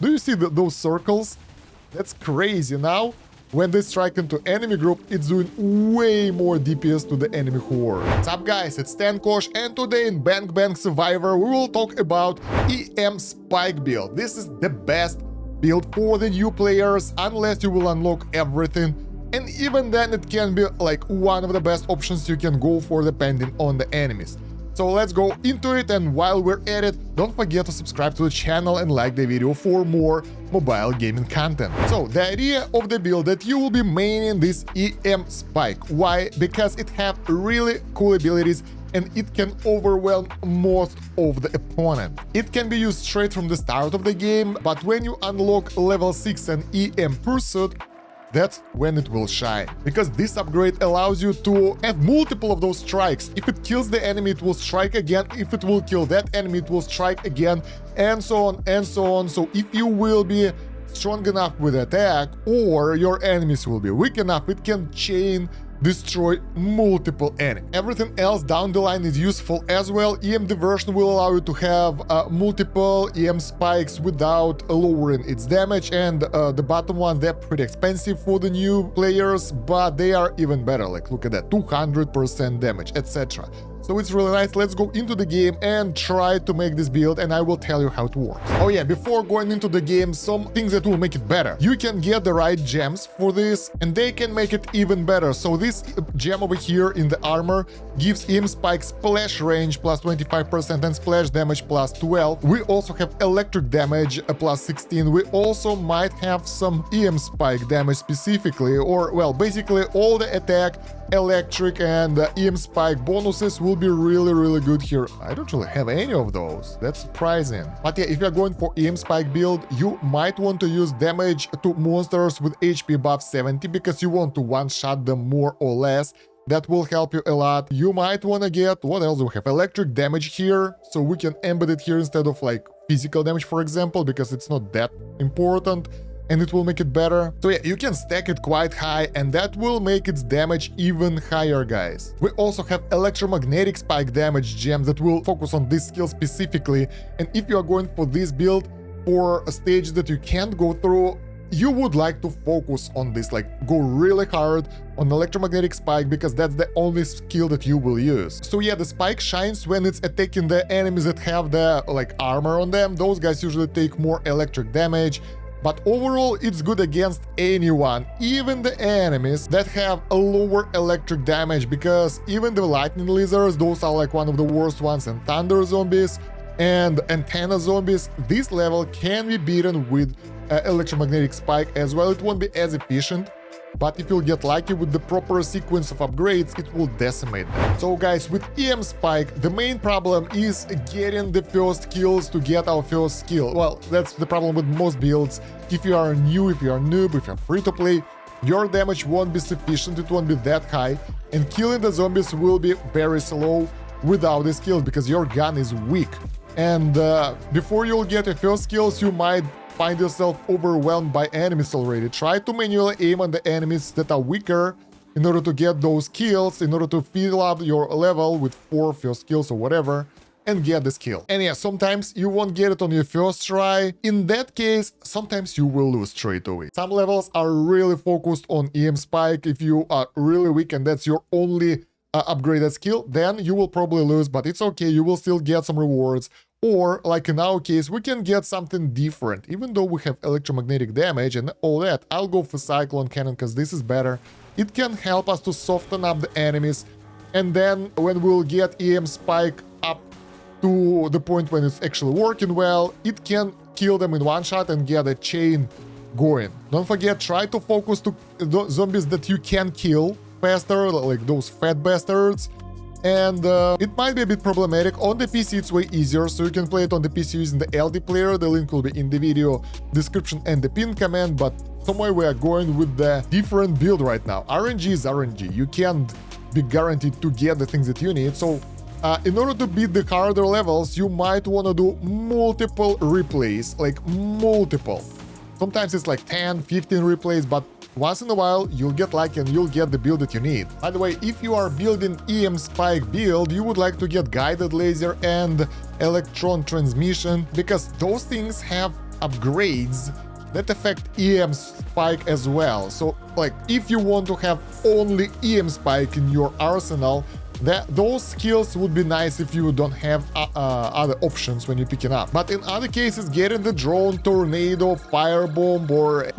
Do you see those circles? That's crazy. Now, when they strike into enemy group, it's doing way more DPS to the enemy horde. What's up, guys? It's Kosh, and today in Bang Survivor, we will talk about EM Spike build. This is the best build for the new players, unless you will unlock everything. And even then, it can be like one of the best options you can go for depending on the enemies. So let's go into it, and while we're at it, don't forget to subscribe to the channel and like the video for more mobile gaming content. So the idea of the build that you will be maining this EM Spike. Why? Because it have really cool abilities and it can overwhelm most of the opponent. It can be used straight from the start of the game, but when you unlock level 6 and EM Pursuit, that's when it will shine. Because this upgrade allows you to have multiple of those strikes. If it kills the enemy, it will strike again. If it will kill that enemy, it will strike again, and so on and so on. So if you will be strong enough with attack, or your enemies will be weak enough, it can chain destroy multiple enemies. Everything else down the line is useful as well. EM Diversion will allow you to have multiple EM spikes without lowering its damage, and the bottom ones, they're pretty expensive for the new players, but they are even better. Like, look at that, 200% damage, etc. So it's really nice. Let's go into the game and try to make this build, and I will tell you how it works. Oh yeah, before going into the game, some things that will make it better. You can get the right gems for this, and they can make it even better. So this gem over here in the armor gives EM Spike splash range plus 25% and splash damage plus 12. We also have electric damage plus 16. We also might have some EM Spike damage specifically, or well, basically all the attack, electric and EM Spike bonuses will be really good here. I don't really have any of those. That's surprising. But yeah, if you're going for EM Spike build, you might want to use damage to monsters with HP above 70 because you want to one-shot them more or less. That will help you a lot. You might want to get, what else do we have? Electric damage here, so we can embed it here instead of like physical damage, for example, because it's not that important, and it will make it better. So yeah, you can stack it quite high, and that will make its damage even higher, guys. We also have electromagnetic spike damage gem that will focus on this skill specifically, and if you are going for this build for a stage that you can't go through, you would like to focus on this, like go really hard on electromagnetic spike, because that's the only skill that you will use. So yeah, the spike shines when it's attacking the enemies that have the like armor on them. Those guys usually take more electric damage. But overall, it's good against anyone, even the enemies that have a lower electric damage, because even the lightning lizards, those are like one of the worst ones, and thunder zombies and antenna zombies, this level can be beaten with electromagnetic spike as well. It won't be as efficient, but if you'll get lucky with the proper sequence of upgrades, it will decimate them. So guys, with EM Spike, the main problem is getting the first kills to get our first skill. Well, that's the problem with most builds. If you are new, if you are noob, if you're free to play, your damage won't be sufficient, it won't be that high, and killing the zombies will be very slow without the skills, because your gun is weak. And before you'll get your first kills, you might find yourself overwhelmed by enemies already. Try to manually aim on the enemies that are weaker in order to get those kills, in order to fill up your level with 4 first kills or whatever, and get this kill. And yeah, sometimes you won't get it on your first try. In that case, sometimes you will lose straight away. Some levels are really focused on EM Spike. If you are really weak and that's your only upgraded skill, then you will probably lose, but it's okay, you will still get some rewards. Or, like in our case, we can get something different. Even though we have electromagnetic damage and all that, I'll go for Cyclone Cannon because this is better. It can help us to soften up the enemies, and then when we'll get EM Spike up to the point when it's actually working well, it can kill them in one shot and get a chain going. Don't forget, try to focus to zombies that you can kill faster, like those fat bastards. And it might be a bit problematic. On the PC it's way easier, so you can play it on the PC using the LD player. The link will be in the video description and the pin comment, but somewhere we are going with the different build right now. RNG is RNG. You can't be guaranteed to get the things that you need, so in order to beat the harder levels, you might want to do multiple replays, like multiple. Sometimes it's like 10, 15 replays, but once in a while, you'll get lucky and you'll get the build that you need. By the way, if you are building EM Spike build, you would like to get guided laser and electron transmission, because those things have upgrades that affect EM spike as well. So like if you want to have only EM spike in your arsenal, those skills would be nice if you don't have other options when you're picking up. But in other cases, getting the drone, tornado, firebomb, or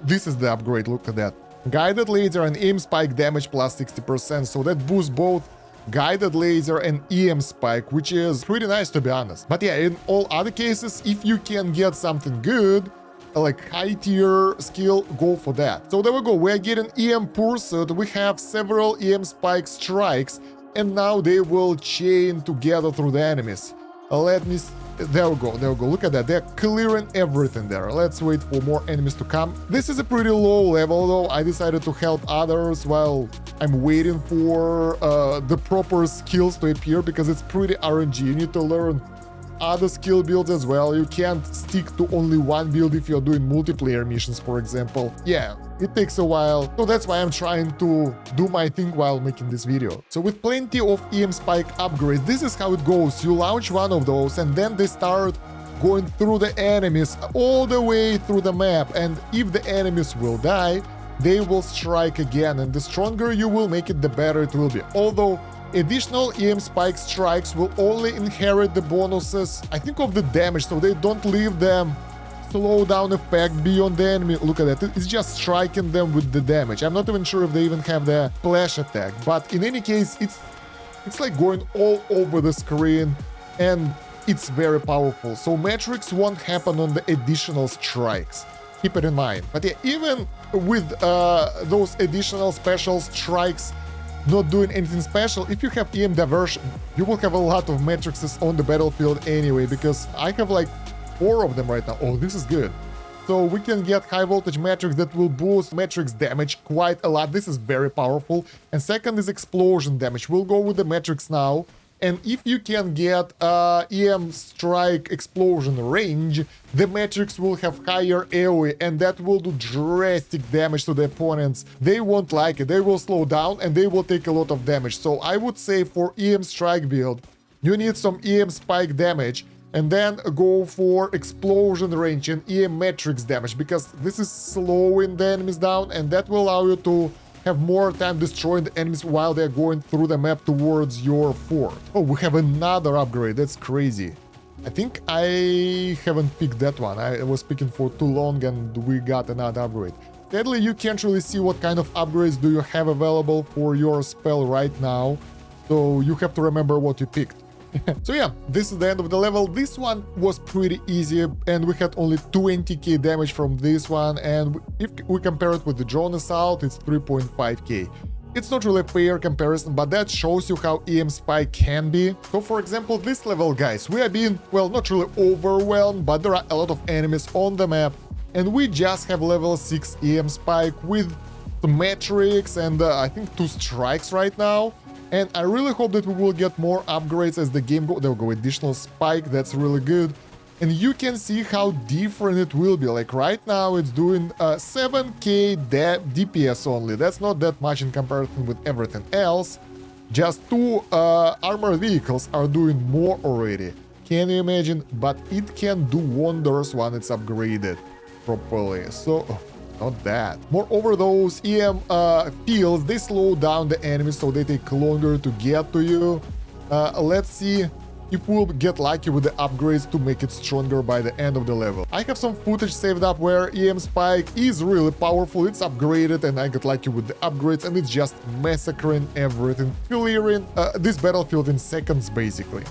this is the upgrade. Look at that. Guided laser and EM spike damage plus 60%. So that boosts both guided laser and EM spike, which is pretty nice to be honest. But yeah, in all other cases, if you can get something good, like high tier skill, go for that. So there we go. We are getting EM pursuit. We have several EM spike strikes, and now they will chain together through the enemies. Let me... There we go, there we go. Look at that. They're clearing everything there. Let's wait for more enemies to come. This is a pretty low level, though. I decided to help others while I'm waiting for the proper skills to appear, because it's pretty RNG. You need to learn other skill builds as well. You can't stick to only one build if you're doing multiplayer missions, for example. Yeah, it takes a while, so that's why I'm trying to do my thing while making this video. So with plenty of EM spike upgrades, this is how it goes. You launch one of those and then they start going through the enemies all the way through the map, and if the enemies will die, they will strike again, and the stronger you will make it, the better it will be. Although additional EM spike strikes will only inherit the bonuses, I think, of the damage, so they don't leave them slow down effect beyond the enemy. Look at that, it's just striking them with the damage. I'm not even sure if they even have the splash attack, but in any case, it's like going all over the screen, and it's very powerful. So metrics won't happen on the additional strikes. Keep it in mind. But yeah, even with those additional special strikes not doing anything special, if you have EM diversion, you will have a lot of matrices on the battlefield anyway, because I have like 4 of them right now. Oh, this is good. So we can get high voltage matrix that will boost matrix damage quite a lot. This is very powerful. And second is explosion damage. We'll go with the matrix now. And if you can get EM strike explosion range, the matrix will have higher AoE, and that will do drastic damage to the opponents. They won't like it. They will slow down and they will take a lot of damage. So I would say for EM strike build, you need some EM spike damage, and then go for explosion range and EM matrix damage, because this is slowing the enemies down, and that will allow you to have more time destroying the enemies while they're going through the map towards your fort. Oh, we have another upgrade. That's crazy. I think I haven't picked that one. I was picking for too long and we got another upgrade. Sadly, you can't really see what kind of upgrades do you have available for your spell right now, so you have to remember what you picked. So yeah, this is the end of the level. This one was pretty easy, and we had only 20k damage from this one, and if we compare it with the drone assault, it's 3.5k. It's not really a fair comparison, but that shows you how EM spike can be. So for example, this level, guys, we are being, well, not really overwhelmed, but there are a lot of enemies on the map, and we just have level 6 EM spike with the matrix and I think 2 strikes right now. And I really hope that we will get more upgrades as the game goes. There we go, additional spike, that's really good. And you can see how different it will be. Like right now it's doing 7k DPS only. That's not that much in comparison with everything else. Just 2 armored vehicles are doing more already. Can you imagine? But it can do wonders when it's upgraded properly. So... not that. Moreover, those EM fields, they slow down the enemies, so they take longer to get to you. Let's see if we'll get lucky with the upgrades to make it stronger by the end of the level. I have some footage saved up where EM spike is really powerful. It's upgraded and I got lucky with the upgrades, and it's just massacring everything, clearing this battlefield in seconds basically.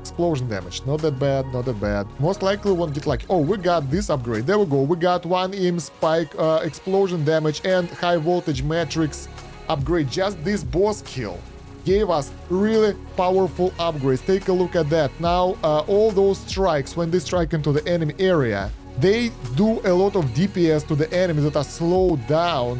Explosion damage, not that bad, not that bad. Most likely won't get lucky. Oh, we got this upgrade. There we go. We got 1 EM spike, explosion damage, and high voltage matrix upgrade. Just this boss kill gave us really powerful upgrades. Take a look at that. Now, all those strikes, when they strike into the enemy area, they do a lot of DPS to the enemies that are slowed down.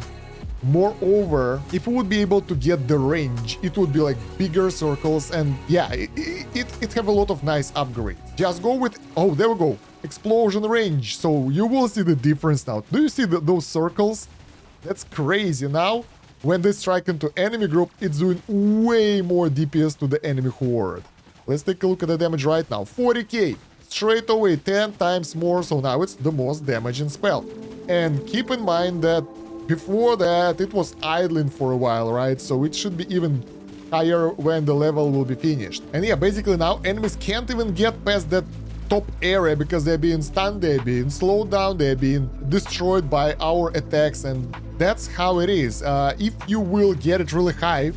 Moreover, if we would be able to get the range, it would be like bigger circles, and yeah, it have a lot of nice upgrades. Just go with, oh, there we go, explosion range, so you will see the difference now. Do you see those circles? That's crazy. Now, when they strike into enemy group, it's doing way more DPS to the enemy horde. Let's take a look at the damage right now. 40k. straight away 10 times more, so now it's the most damaging spell. And keep in mind that before that it was idling for a while, right? So it should be even higher when the level will be finished. And yeah, basically now enemies can't even get past that top area because they're being stunned, they're being slowed down, they're being destroyed by our attacks, and that's how it is. If you will get it really high,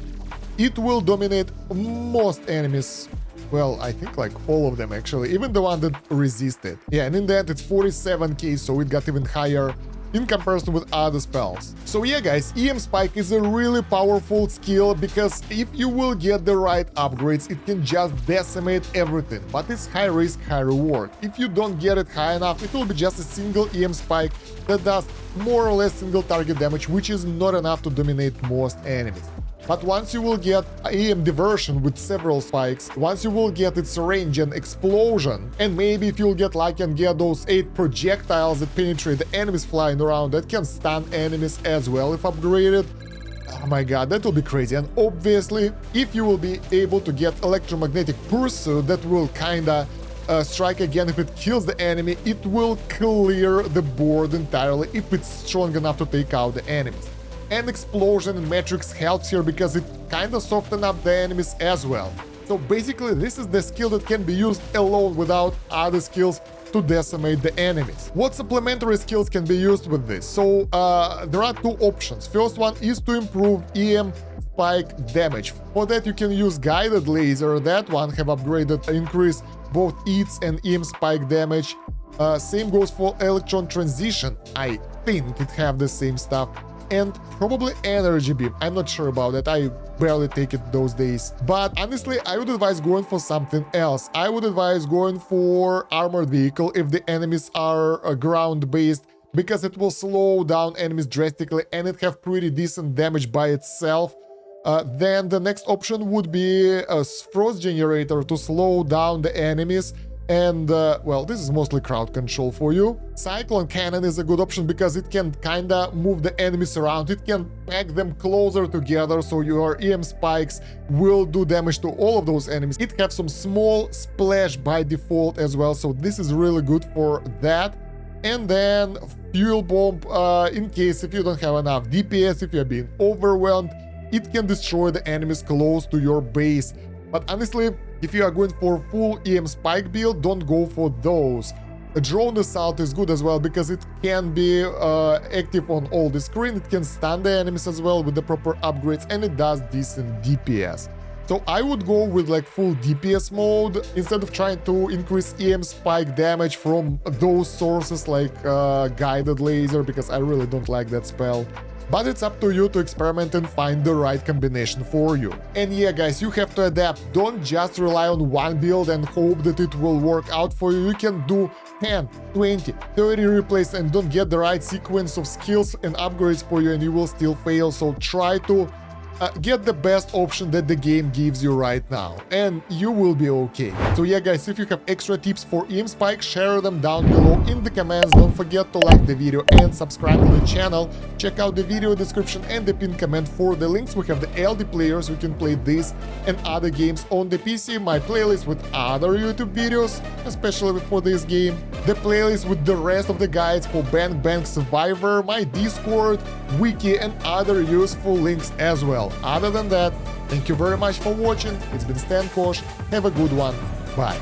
it will dominate most enemies. Well, I think like all of them actually, even the one that resisted. Yeah, and in the end it's 47k, so it got even higher in comparison with other spells. So yeah guys, EM Spike is a really powerful skill because if you will get the right upgrades, it can just decimate everything, but it's high risk, high reward. If you don't get it high enough, it will be just a single EM Spike that does more or less single target damage, which is not enough to dominate most enemies. But once you will get EM Diversion with several spikes, once you will get its range and explosion, and maybe if you'll get lucky and get those 8 projectiles that penetrate the enemies flying around that can stun enemies as well if upgraded, oh my god, that will be crazy. And obviously, if you will be able to get Electromagnetic Pursuit that will kinda strike again if it kills the enemy, it will clear the board entirely if it's strong enough to take out the enemies. And Explosion and Matrix helps here because it kinda softens up the enemies as well. So basically this is the skill that can be used alone without other skills to decimate the enemies. What supplementary skills can be used with this? So there are two options. First one is to improve EM Spike damage. For that you can use Guided Laser, that one have upgraded increase both EATS and EM Spike damage. Same goes for Electron Transition, I think it have the same stuff. And probably Energy Beam, I'm not sure about that, I barely take it those days. But honestly, I would advise going for something else. I would advise going for Armored Vehicle if the enemies are ground-based, because it will slow down enemies drastically and it have pretty decent damage by itself. Then the next option would be a Frost Generator to slow down the enemies. And, well, this is mostly crowd control for you. Cyclone Cannon is a good option because it can kinda move the enemies around. It can pack them closer together, so your EM Spikes will do damage to all of those enemies. It has some small splash by default as well, so this is really good for that. And then Fuel Bomb, in case if you don't have enough DPS, if you're being overwhelmed, it can destroy the enemies close to your base. But honestly, if you are going for full EM Spike build, don't go for those. A Drone Assault is good as well because it can be active on all the screen, it can stun the enemies as well with the proper upgrades, and it does decent DPS. So I would go with like full DPS mode instead of trying to increase EM Spike damage from those sources like Guided Laser, because I really don't like that spell. But it's up to you to experiment and find the right combination for you. And yeah guys, you have to adapt. Don't just rely on one build and hope that it will work out for you. You can do 10, 20, 30 replays and don't get the right sequence of skills and upgrades for you and you will still fail. So try to get the best option that the game gives you right now, and you will be okay. So yeah guys, if you have extra tips for EM Spike, share them down below in the comments. Don't forget to like the video and subscribe to the channel. Check out the video description and the pinned comment for the links. We have the LD players who can play this and other games on the PC, my playlist with other YouTube videos, especially for this game, the playlist with the rest of the guides for Bang Survivor, my Discord, wiki and other useful links as well. Other than that, thank you very much for watching. It's been Kosh. Have a good one. Bye.